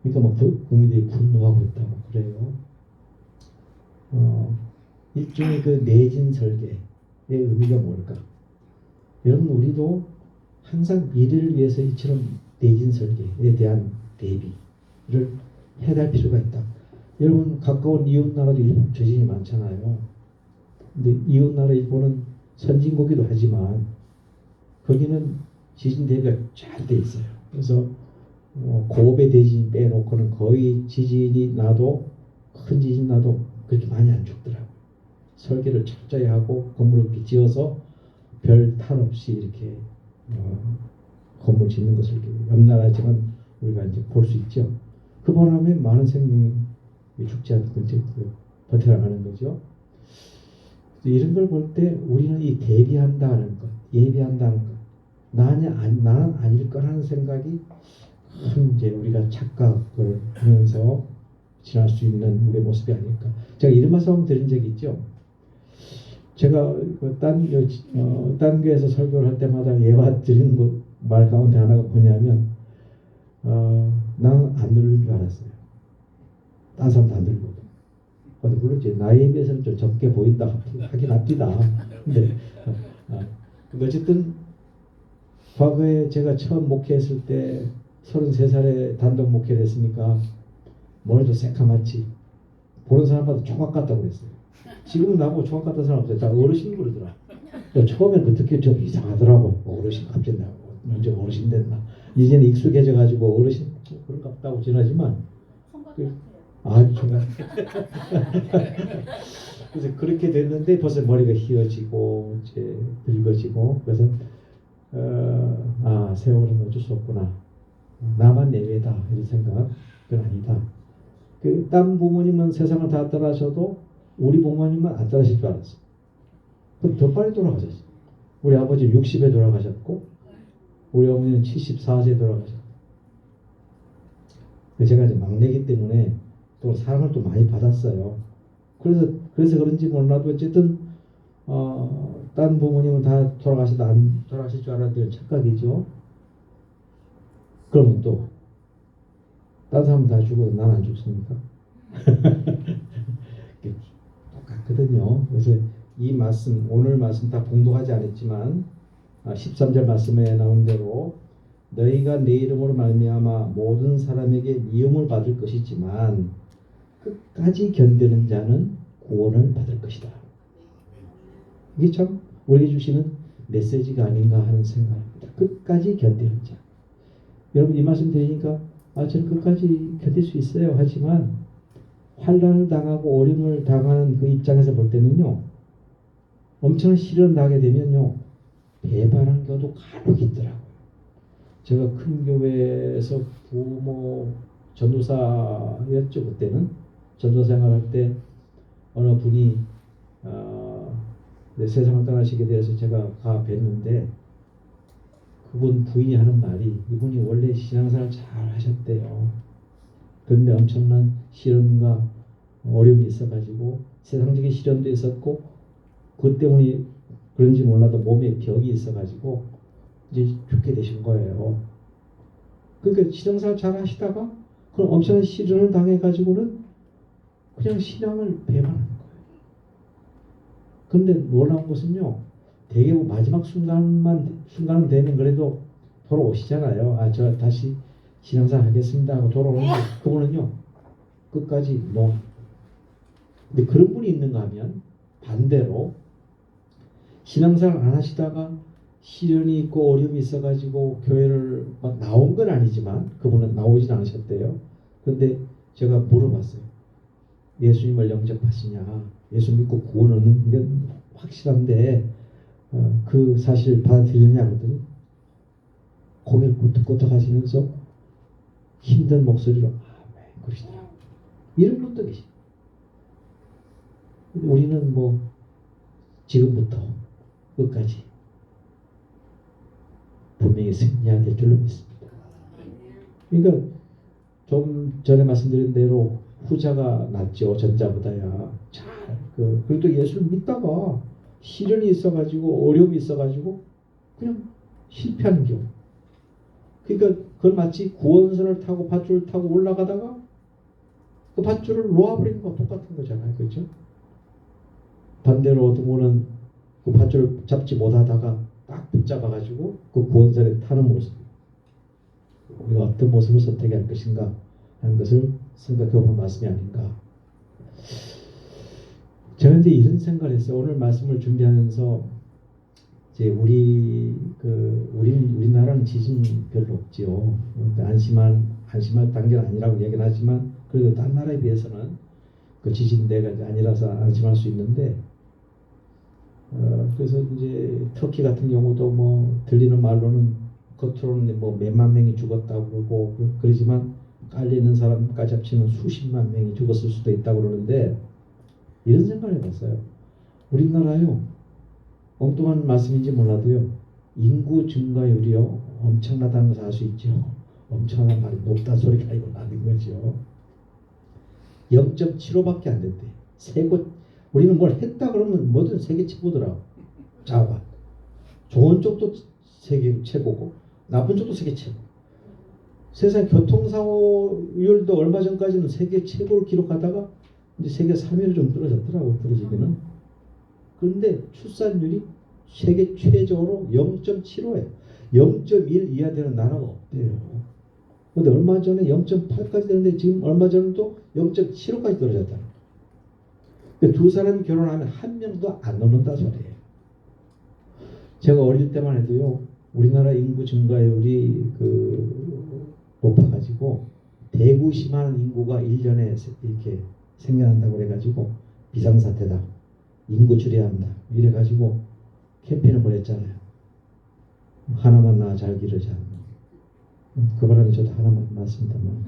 그러니까 막 국민들이 분노하고 있다고 그래요. 일종의 그 내진 설계의 의미가 뭘까? 여러분 우리도 항상 미래를 위해서 이처럼 내진 설계에 대한 대비를 해야 할 필요가 있다. 여러분 가까운 이웃 나라도 일본 지진이 많잖아요. 근데 이웃 나라 일본은 선진국이기도 하지만 거기는 지진 대비가 잘 돼 있어요. 그래서 고베 대지진 빼놓고는 거의 지진이 나도 큰 지진 나도 그렇게 많이 안 죽더라고요. 설계를 철저히 하고 건물을 이렇게 지어서 별 탈 없이 이렇게 건물 짓는 것을 이렇게 옆나라지만 우리가 이제 볼 수 있죠. 그 바람에 많은 생명이 죽지 않고 이제 버텨나가는 거죠. 이런 걸 볼 때 우리는 이 대비한다는 것, 예비한다는 것, 나는 아닐 거라는 생각이 큰 이제 우리가 착각을 하면서 지날 수 있는 우리의 모습이 아닐까. 제가 이런 말씀 드린 적이 있죠. 제가 딴 교회에서 설교를 할 때마다 예화 드리는 말 가운데 하나가 뭐냐면 나는 안 누르는 줄 알았어요. 딴 사람도 안 누르거든. 근데 물론 이제 나이에 비해서는 좀 적게 보인다 하긴 합니다. 근데 어쨌든 과거에 제가 처음 목회했을 때 33살에 단독 목회를 했으니까 머리도 새까맣지 보는 사람마다 총각 같다고 그랬어요. 지금은 나보고 총각 같은 사람 없어요. 다 어르신 그러더라. 처음엔 그 듣기 좀 이상하더라고. 어르신 갑자기 나고 언제 어르신 됐나. 이제는 익숙해져 가지고 어르신 그런 것 같다고 지나지만 총각 그래서 그렇게 됐는데 벌써 머리가 휘어지고 이제 늙어지고 그래서 세월은 어쩔 수 없구나. 나만 내외다 이런 생각은 아니다. 딴 부모님은 세상을 다 떠나셔도 우리 부모님은 안 떠나실 줄 알았어. 더 빨리 돌아가셨어. 우리 아버지 60에 돌아가셨고 우리 어머니는 74세에 돌아가셨고 제가 이제 막내기 때문에 또 사랑을 또 많이 받았어요. 그래서 그런지 몰라도 어쨌든 딴 부모님은 다 돌아가셔도 안 돌아가실 줄 알았는데 착각이죠. 그러면 또 딴 사람은 다 죽어도 난 안 죽습니까? 똑같거든요. 그래서 이 말씀 오늘 말씀 다 봉독하지 않았지만 13절 말씀에 나온 대로 너희가 내 이름으로 말미암아 모든 사람에게 미움을 받을 것이지만 끝까지 견디는 자는 구원을 받을 것이다. 이게 참 우리에게 주시는 메시지가 아닌가 하는 생각입니다. 끝까지 견디는 자. 여러분 이 말씀 드리니까 저는 끝까지 견딜 수 있어요. 하지만 환난을 당하고 어려움을 당하는 그 입장에서 볼 때는요. 엄청난 시련을 당하게 되면요. 배반하는 경우도 간혹 있더라고요. 제가 큰 교회에서 부모 전도사였죠. 그때는 전도사 생활할 때 어느 분이 세상을 떠나시게 돼서 제가 가 뵀는데 그분 부인이 하는 말이 이분이 원래 신앙생활 잘 하셨대요. 그런데 엄청난 시련과 어려움이 있어가지고 세상적인 시련도 있었고 그 때문에 그런지 몰라도 몸에 벽이 있어가지고 이제 죽게 되신 거예요. 그러니까 신앙생활 잘 하시다가 그런 엄청난 시련을 당해가지고는 그냥 신앙을 배반하는 거예요. 그런데 놀라운 것은요. 대개 마지막 순간은 되면 그래도 돌아오시잖아요. 저 다시 신앙생활 하겠습니다 하고 돌아오는데 그분은요. 끝까지 근데 그런 분이 있는가 하면 반대로 신앙생활 안 하시다가 시련이 있고 어려움이 있어가지고 교회를 막 나온 건 아니지만 그분은 나오진 않으셨대요. 그런데 제가 물어봤어요. 예수님을 영접하시냐? 예수 믿고 구원 얻는 건 확실한데 그 사실 받아들이느냐 그랬더니 고개를 끄덕끄덕 하시면서 힘든 목소리로 아멘 그러시더라고요. 이런 분도 계십니다. 우리는 뭐 지금부터 끝까지 분명히 승리해야 될 줄로 믿습니다. 그러니까 좀 전에 말씀드린 대로 후자가 낫죠. 전자보다야. 그래도 예수를 믿다가 시련이 있어가지고 어려움이 있어가지고 그냥 실패하는 경우. 그러니까 그건 마치 구원선을 타고 밧줄을 타고 올라가다가 그 밧줄을 놓아버리는 거 똑같은 거잖아요. 그렇죠? 반대로 어떤 분은 그 밧줄을 잡지 못하다가 딱 붙잡아가지고 그 구원선에 타는 모습. 우리가 어떤 모습을 선택할 것인가 하는 것을 생각해보는 말씀이 아닌가. 저는 이제 이런 생각을 했어요. 오늘 말씀을 준비하면서 이제 우리나라는 지진이 별로 없지요. 안심할 단계는 아니라고 얘기는 하지만 그래도 딴 나라에 비해서는 그 지진대가 아니라서 안심할 수 있는데 그래서 이제 터키 같은 경우도 뭐 들리는 말로는 겉으로는 뭐 몇만 명이 죽었다고 그러고 그러지만 깔리는 사람까지 합치면 수십만 명이 죽었을 수도 있다고 그러는데 이런 생각을 해봤어요. 우리나라요 엉뚱한 말씀인지 몰라도요 인구 증가율이요 엄청나다는 것을 알 수 있죠. 엄청난 말이 높다 소리가 이거 나는 거죠. 0.75밖에 안 된대. 우리는 뭘 했다 그러면 뭐든 세계 최고더라고. 자봐. 좋은 쪽도 세계 최고고 나쁜 쪽도 세계 최고. 세상 교통사고율도 얼마 전까지는 세계 최고를 기록하다가 이제 세계 3위로 좀 떨어졌더라고. 떨어지기는. 그런데 출산율이 세계 최저로 0.75예요. 0.1 이하 되는 나라가 없대요. 근데 얼마 전에 0.8까지 되는데 지금 얼마 전에도 0.75까지 떨어졌다. 두 사람이 결혼하면 한 명도 안 넘는다 소리예요. 제가 어릴 때만 해도요, 우리나라 인구 증가율이 높아가지고 대구시만 인구가 1년에 이렇게 생겨난다고 그래가지고 비상사태다, 인구 줄여야 한다 이래가지고 캠페인을 벌였잖아요. 하나만 낳아 잘 기르자. 그 바람에 저도 하나만 낳았습니다만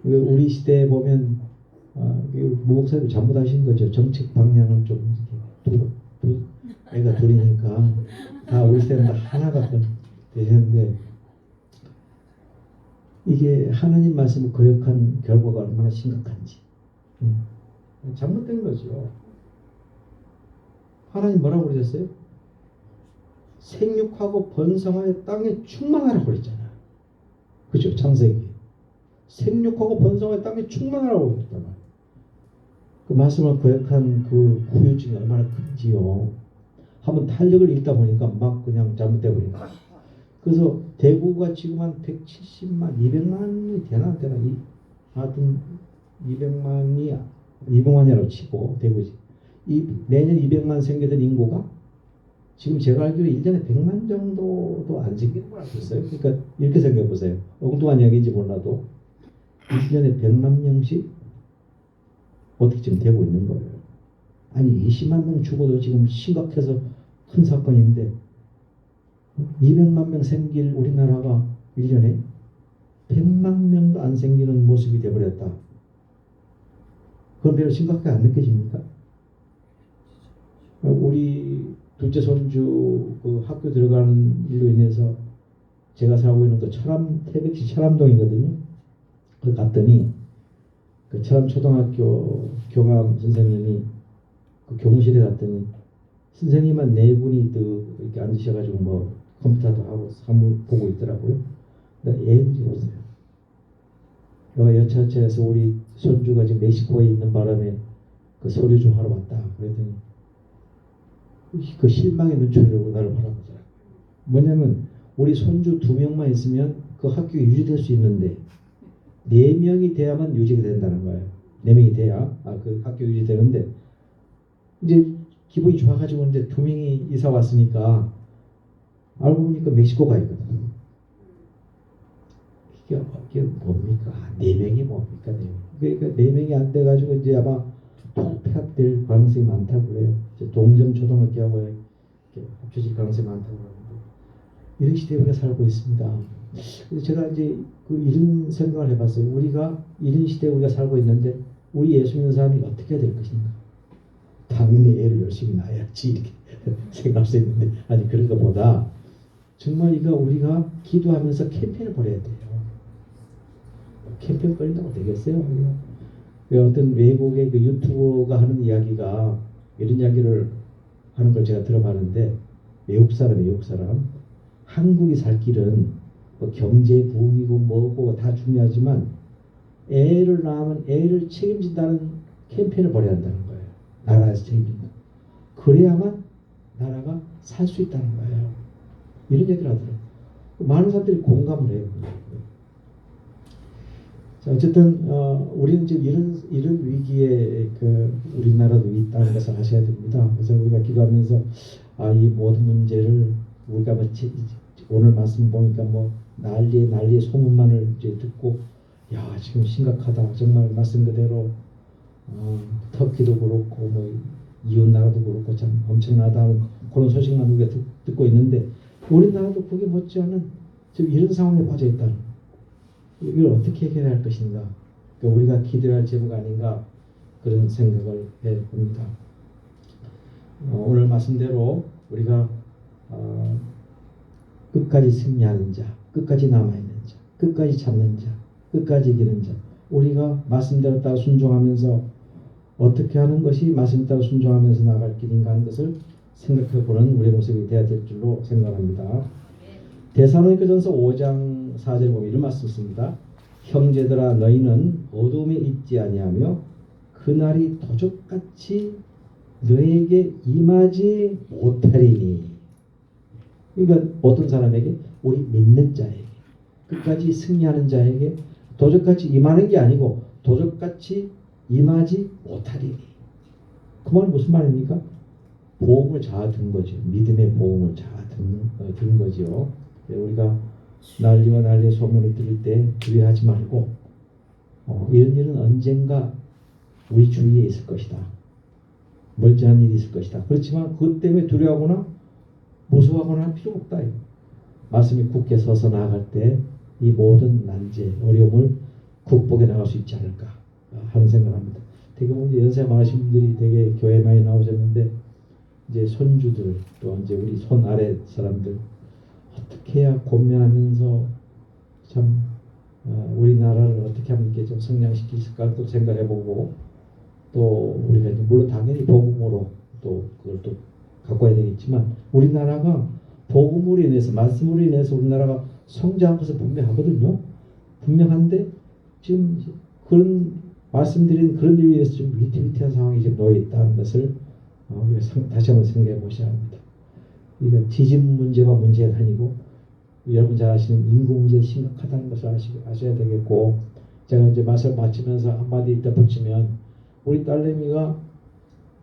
우리 시대에 보면 무 목사님 잘못하신 거죠. 정책 방향을 좀 이렇게 애가 둘이니까 다 우리 시대는 다 하나가 되셨는데 이게 하나님 말씀을 거역한 결과가 얼마나 심각한지 잘못된 거죠. 하나님 뭐라고 그러셨어요? 생육하고 번성하여 땅에 충만하라고 그랬잖아요. 그죠? 창세기. 생육하고 번성하여 땅에 충만하라고 그랬잖아요. 그 말씀을 거역한 그 후유증이 얼마나 큰지요. 한번 탄력을 잃다 보니까 막 그냥 잘못돼 버린 거예요. 그래서 대구가 지금 한 170만, 200만이 되나? 하여튼 200만이라고 치고 대구지. 내년 200만 생기던 인구가 지금 제가 알기로 1년에 100만 정도도 안 생기는 걸 알고 있어요. 그러니까 이렇게 생각해보세요. 엉뚱한 얘기인지 몰라도 1년에 100만 명씩 어떻게 지금 되고 있는 거예요. 아니 20만 명 죽어도 지금 심각해서 큰 사건인데 200만 명 생길 우리나라가 1년에 100만 명도 안 생기는 모습이 되어버렸다. 그건 별로 심각하게 안 느껴집니까? 우리 둘째 손주 그 학교 들어가는 일로 인해서 제가 살고 있는 그 태백시 철암동이거든요. 거기 갔더니 그 철암초등학교 교감 선생님이 그 교무실에 갔더니 선생님만 네 분이 이렇게 앉으셔가지고 뭐 컴퓨터도 하고 사물 보고 있더라고요. 근데 애들이 없어요. 내가 여차저차해서 우리 손주가 지금 멕시코에 있는 바람에 그 서류 좀 하러 왔다. 그랬더니 그 실망의 눈초리로 나를 바라보더라고요. 뭐냐면 우리 손주 2명만 있으면 그 학교에 유지될 수 있는데 4명이 돼야만 유지가 된다는 거예요. 4명이 돼야 그 학교 유지되는데 이제 기분이 좋아가지고 이제 2명이 이사 왔으니까 알고 보니까 멕시코 가 있거든. 이게 뭡니까? 4명이 뭡니까? 4명. 그러니까 4명이 안 돼가지고 이제 아마 폐합될 가능성이 많다고 그래요. 동점 초등학교하고 이렇게 합쳐질 가능성이 많다고 그러는데 이런 시대에 우리가 살고 있습니다. 그래서 제가 이제 이런 생각을 해봤어요. 우리가 이런 시대에 우리가 살고 있는데 우리 예수 믿는 사람이 어떻게 될 것인가? 당연히 애를 열심히 낳아야지 이렇게 생각할 수 있는데 아니 그런 것보다 정말 이거 우리가 기도하면서 캠페인을 벌여야 돼요. 캠페인 벌인다고 되겠어요? 우리가? 어떤 외국의 그 유튜버가 하는 이야기가 이런 이야기를 하는 걸 제가 들어봤는데 외국 사람 한국이 살 길은 뭐 경제 부흥이고 뭐고 다 중요하지만 애를 낳으면 애를 책임진다는 캠페인을 벌여야 한다는 거예요. 나라에서 책임진다. 그래야만 나라가 살 수 있다는 거예요. 이런 얘기를 하더라고요. 많은 사람들이 공감을 해요. 자, 어쨌든 우리는 지금 이런 위기에 우리나라도 있다는 것을 아셔야 됩니다. 그래서 우리가 기도하면서 이 모든 문제를 우리가 오늘 말씀 보니까 뭐 난리의 소문만을 이제 듣고 야 지금 심각하다 정말 말씀 그대로 터키도 그렇고 뭐 이웃 나라도 그렇고 참 엄청나다는 그런 소식만 우리가 듣고 있는데 우리나라도 그게 못지않은 지금 이런 상황에 빠져 있다는 이걸 어떻게 해결할 것인가 그러니까 우리가 기도해야 할 제목 아닌가 그런 생각을 해봅니다. 오늘 말씀대로 우리가 끝까지 승리하는 자, 끝까지 남아있는 자, 끝까지 참는 자, 끝까지 이기는 자 우리가 말씀대로 따라 순종하면서 어떻게 하는 것이 말씀 따라 순종하면서 나갈 길인가 하는 것을 생각해보는 우리의 모습이 되어야 될 줄로 생각합니다. 데살로니가전서 5장 4절에 보면 이런 말씀 씁니다. 형제들아 너희는 어둠에 있지 아니하며 그날이 도적같이 너에게 임하지 못하리니 그러니까 어떤 사람에게 우리 믿는 자에게 끝까지 승리하는 자에게 도적같이 임하는 게 아니고 도적같이 임하지 못하리니 그 말은 무슨 말입니까? 보험을 자아든 거죠. 믿음의 보험을 자아든 거죠. 우리가 난리의 소문을 들을 때 두려워하지 말고 이런 일은 언젠가 우리 주위에 있을 것이다. 멀쩡한 일이 있을 것이다. 그렇지만 그것 때문에 두려워하거나 무서워하거나 할 필요가 없다. 말씀이 굳게 서서 나아갈 때 이 모든 난제, 어려움을 극복해 나갈 수 있지 않을까 하는 생각을 합니다. 되게 보면 연세 많으신 분들이 되게 교회에 많이 나오셨는데 이제 손주들 또 이제 우리 손 아래 사람들 어떻게 해야 권면하면서 참 우리나라를 어떻게 하면 이렇게 좀 성장시킬 수 있을까 또 생각해보고 또 우리가 이제 물론 당연히 복음으로 또 그걸 또 갖고 와야 되겠지만 우리나라가 복음으로 인해서 말씀으로 인해서 우리나라가 성장한 것은 분명하거든요. 분명한데 지금 그런 말씀드린 그런 일에 의해서 좀 위태위태한 상황이 지금 놓여 있다는 것을 우리가 다시 한번 생각해 보셔야 합니다. 이건 지진 문제가 문제가 아니고 여러분 잘 아시는 인구 문제가 심각하다는 것을 아셔야 되겠고 제가 이제 말씀 마치면서 한마디 이따 붙이면 우리 딸내미가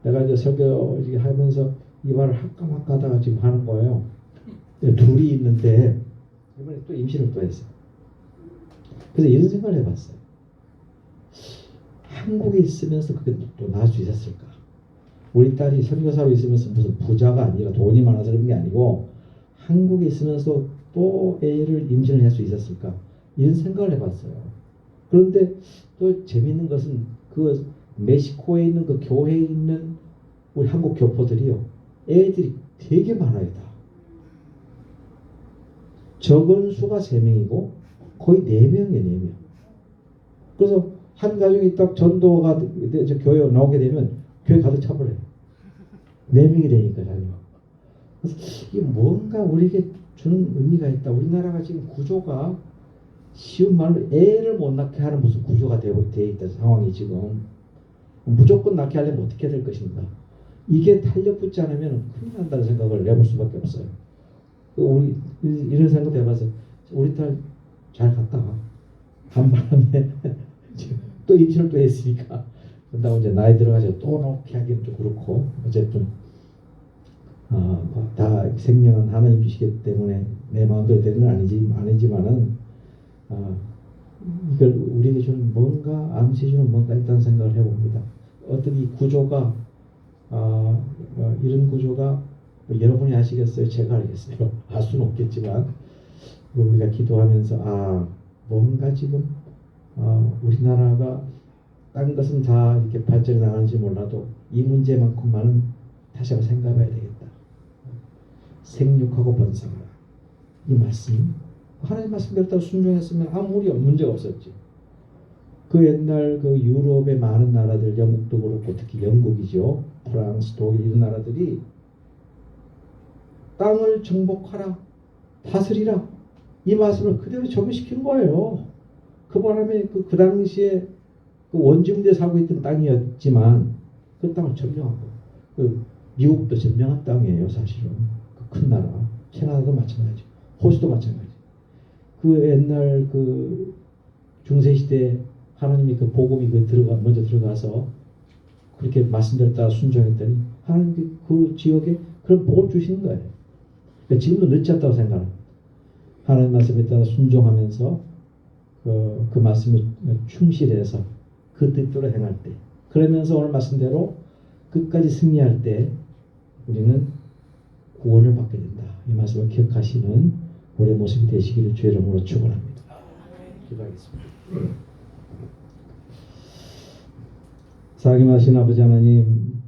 내가 이제 설교 하면서 이 말을 할까 하다가 지금 하는 거예요. 둘이 있는데 이번에 또 임신을 또 했어요. 그래서 이런 생각을 해봤어요. 한국에 있으면서 그게 또 나을 수 있었을까? 우리 딸이 선교사로 있으면서 무슨 부자가 아니라 돈이 많아서 그런 게 아니고 한국에 있으면서 또 애를 임신을 할 수 있었을까? 이런 생각을 해봤어요. 그런데 또 재밌는 것은 그 멕시코에 있는 그 교회에 있는 우리 한국 교포들이요. 애들이 되게 많아요. 다. 적은 수가 3명이고 거의 4명이에요. 4명. 그래서 한 가정이 딱 전도가 교회 나오게 되면 교회 가득 차버려요. 4명이 되니까 자녀가. 그래서 이게 뭔가 우리에게 주는 의미가 있다. 우리나라가 지금 구조가 쉬운 말로 애를 못 낳게 하는 무슨 구조가 되어 있다. 상황이 지금. 무조건 낳게 하려면 어떻게 될 것인가. 이게 탄력 붙지 않으면 큰일 난다는 생각을 해볼 수밖에 없어요. 우리 이런 생각 해봤어요. 우리 딸 잘 갔다가 간바람에 또 임신을 또 했으니까 그런다고 이제 나이 들어가서 또 놓게 하기는 좀 그렇고 어쨌든 다 생명은 하나님 주시기 때문에 내 마음대로 되는 건 아니지만은 이걸 우리에게 주는 뭔가 암시해 주는 뭔가 있다는 생각을 해봅니다. 어떤 이 구조가 이런 구조가 뭐 여러분이 아시겠어요? 제가 알겠어요? 알 수는 없겠지만 우리가 기도하면서 뭔가 지금 우리나라가 딴 것은 다 이렇게 발전이 나가는지 몰라도 이 문제만큼만은 다시 한번 생각해봐야 되겠다. 생육하고 번성하라. 이 말씀 하나님 말씀대로 순종했으면 아무리 문제가 없었지. 그 옛날 그 유럽의 많은 나라들, 영국도 그렇고 특히 영국이죠. 프랑스, 독일 이런 나라들이 땅을 정복하라, 다스리라 이 말씀을 그대로 적용시킨 거예요. 그 바람에 그 당시에 그 원주민들이 살고 있던 땅이었지만 그 땅을 점령하고 그 미국도 점령한 땅이에요. 사실은 그 큰 나라, 캐나다도 마찬가지, 호주도 마찬가지. 그 옛날 그 중세 시대 하나님이 그 복음이 먼저 들어가서 그렇게 말씀대로 따라 순종했더니 하나님 그 지역에 그런 복을 주시는 거예요. 그러니까 지금도 늦지 않다고 생각합니다. 하나님 말씀에 따라 순종하면서 그 말씀에 충실해서 그 뜻대로 행할 때, 그러면서 오늘 말씀대로 끝까지 승리할 때 우리는 구원을 받게 된다. 이 말씀을 기억하시는 우리의 모습이 되시기를 주의 이름으로 축원합니다. 기도하겠습니다. 사랑하신 아버지 하나님,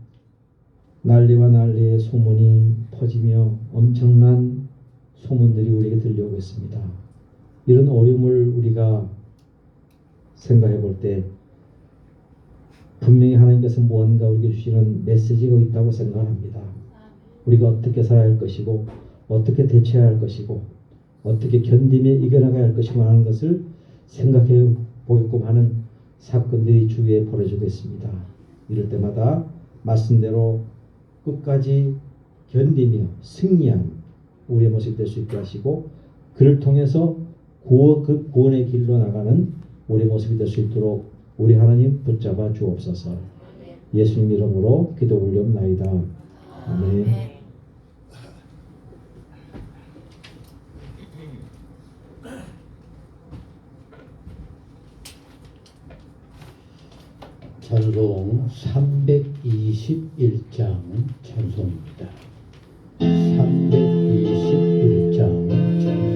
난리와 난리의 소문이 퍼지며 엄청난 소문들이 우리에게 들려오고 있습니다. 이런 어려움을 우리가 생각해 볼 때 분명히 하나님께서 무언가 우리에게 주시는 메시지가 있다고 생각합니다. 우리가 어떻게 살아야 할 것이고 어떻게 대처해야 할 것이고 어떻게 견디며 이겨나가야 할 것이고 하는 것을 생각해 보게끔 하는 사건들이 주위에 벌어지고 있습니다. 이럴 때마다 말씀대로 끝까지 견디며 승리한 우리의 모습이 될 수 있게 하시고 그를 통해서 그 구원의 길로 나가는 우리의 모습이 될 수 있도록 우리 하나님 붙잡아 주옵소서. 예수님 이름으로 기도 올려옵나이다. 아멘. 찬송 321장 찬송입니다. 321장 찬송.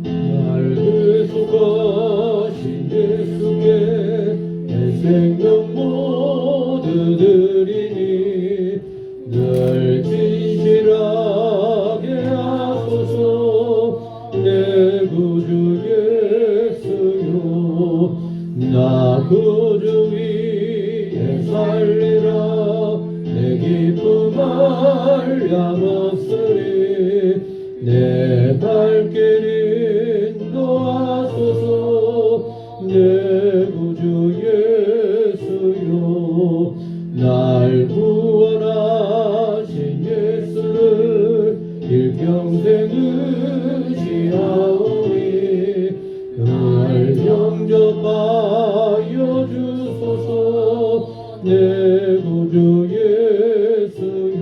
날 계속하신 예수께 내 생명 모두 드리니 늘 진실하게 하소서. 내 구주 예수여, 나 구주 위에 살리라. 내 기쁨 알량없으리. 내 발길 인도하소서. 내 구주 예수여, 날 구원하신 예수를 일평생 의지하오니 날 영접하여 주소서. 내 구주 예수여,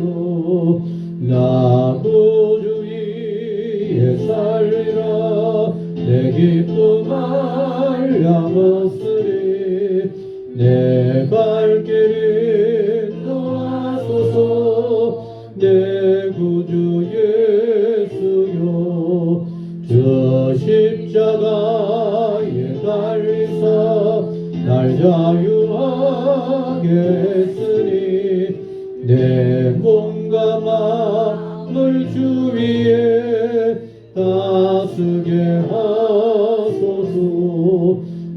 나 구주 위에 살리라. 내 기쁨 알량없으리. 내 발길 인도하소서. 내 구주 예수여, 저 십자가에 달리사 날 자유하게 했으니 내 몸과 마음을 주 위에 다스게 하소서.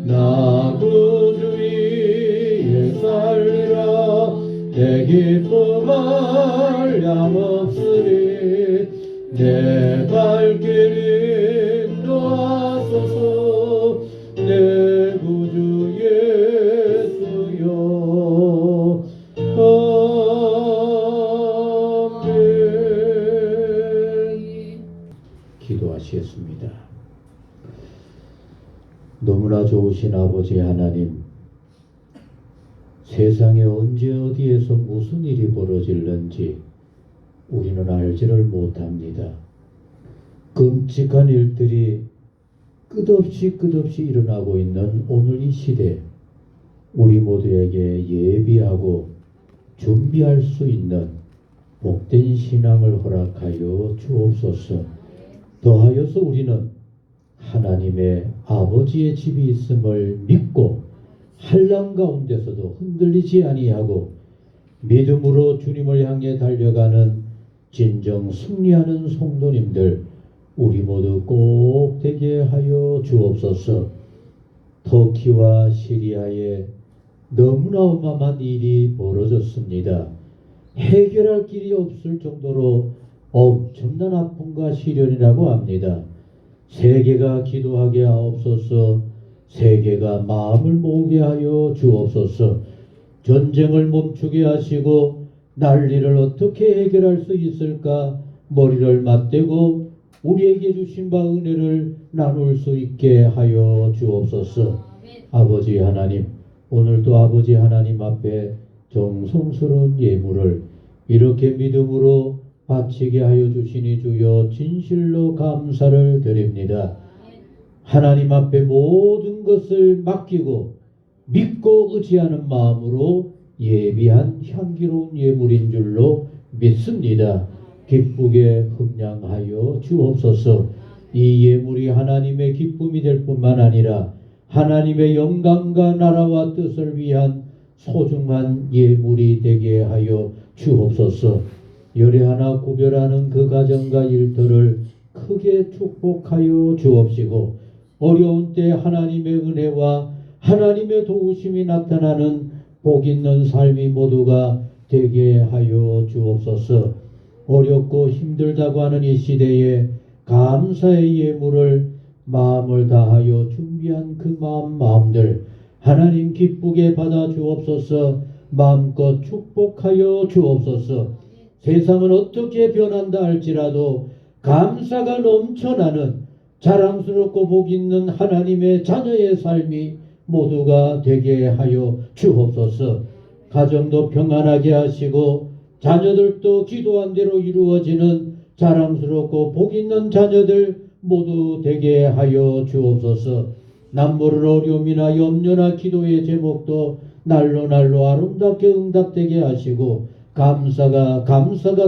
나 구주 위에 살리라. 내 기쁨 알량없으리. 내 발길 인도하소서. 내 구주 예수여. 아멘. 기도하시겠습니다. 너무나 좋으신 아버지 하나님, 세상에 언제 어디에서 무슨 일이 벌어질는지 우리는 알지를 못합니다. 끔찍한 일들이 끝없이 일어나고 있는 오늘 이 시대, 우리 모두에게 예비하고 준비할 수 있는 복된 신앙을 허락하여 주옵소서. 더하여서 우리는 하나님의 아버지의 집이 있음을 믿고 환난 가운데서도 흔들리지 아니하고 믿음으로 주님을 향해 달려가는 진정 승리하는 성도님들 우리 모두 꼭 되게 하여 주옵소서. 터키와 시리아에 너무나 어마어마한 일이 벌어졌습니다. 해결할 길이 없을 정도로 엄청난 아픔과 시련이라고 합니다. 세계가 기도하게 하옵소서. 세계가 마음을 모으게 하여 주옵소서. 전쟁을 멈추게 하시고 난리를 어떻게 해결할 수 있을까 머리를 맞대고 우리에게 주신 바 은혜를 나눌 수 있게 하여 주옵소서. 아버지 하나님, 오늘도 아버지 하나님 앞에 정성스러운 예물을 이렇게 믿음으로 바치게 하여 주시니 주여 진실로 감사를 드립니다. 하나님 앞에 모든 것을 맡기고 믿고 의지하는 마음으로 예비한 향기로운 예물인 줄로 믿습니다. 기쁘게 흠량하여 주옵소서. 이 예물이 하나님의 기쁨이 될 뿐만 아니라 하나님의 영광과 나라와 뜻을 위한 소중한 예물이 되게 하여 주옵소서. 열에 하나 구별하는 그 가정과 일터를 크게 축복하여 주옵시고 어려운 때 하나님의 은혜와 하나님의 도우심이 나타나는 복 있는 삶이 모두가 되게 하여 주옵소서. 어렵고 힘들다고 하는 이 시대에 감사의 예물을 마음을 다하여 준비한 그 마음들 하나님 기쁘게 받아 주옵소서. 마음껏 축복하여 주옵소서. 세상은 어떻게 변한다 할지라도 감사가 넘쳐나는 자랑스럽고 복 있는 하나님의 자녀의 삶이 모두가 되게 하여 주옵소서. 가정도 평안하게 하시고 자녀들도 기도한 대로 이루어지는 자랑스럽고 복 있는 자녀들 모두 되게 하여 주옵소서. 남모를 어려움이나 염려나 기도의 제목도 날로 아름답게 응답되게 하시고 감사가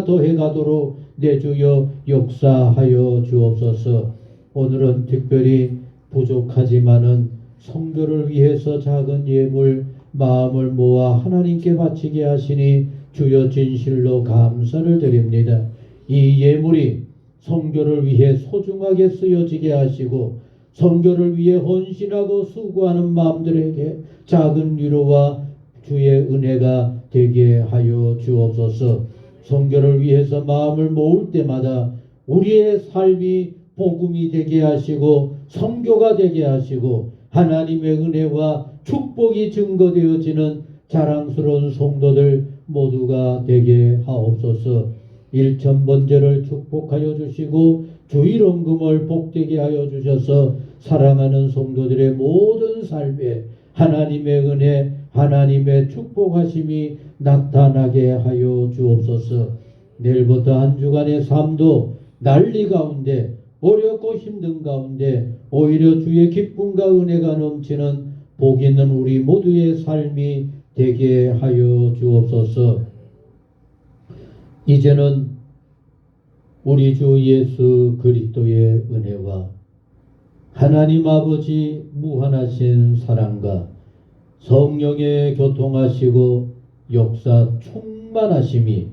더해가도록 내 주여 역사하여 주옵소서. 오늘은 특별히 부족하지만은 성교를 위해서 작은 예물 마음을 모아 하나님께 바치게 하시니 주여 진실로 감사를 드립니다. 이 예물이 성교를 위해 소중하게 쓰여지게 하시고 성교를 위해 헌신하고 수고하는 마음들에게 작은 위로와 주의 은혜가 되게 하여 주옵소서. 성교를 위해서 마음을 모을 때마다 우리의 삶이 복음이 되게 하시고 성교가 되게 하시고 하나님의 은혜와 축복이 증거되어지는 자랑스러운 성도들 모두가 되게 하옵소서. 일천번제를 축복하여 주시고 주일원금을 복되게 하여 주셔서 사랑하는 성도들의 모든 삶에 하나님의 은혜 하나님의 축복하심이 나타나게 하여 주옵소서. 내일부터 한 주간의 삶도 난리 가운데 어렵고 힘든 가운데 오히려 주의 기쁨과 은혜가 넘치는 복 있는 우리 모두의 삶이 되게 하여 주옵소서. 이제는 우리 주 예수 그리스도의 은혜와 하나님 아버지 무한하신 사랑과 성령의 교통하시고 역사 충만하심이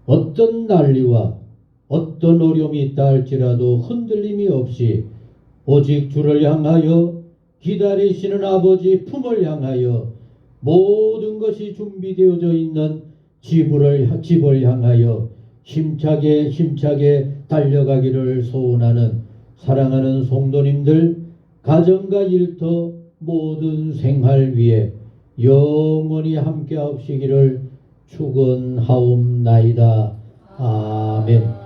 어떤 난리와 어떤 어려움이 있다 할지라도 흔들림이 없이 오직 주를 향하여 기다리시는 아버지 품을 향하여 모든 것이 준비되어져 있는 집을 향하여 힘차게 달려가기를 소원하는 사랑하는 성도님들 가정과 일터 모든 생활 위에 영원히 함께 하시기를 축원하옵나이다. 아멘.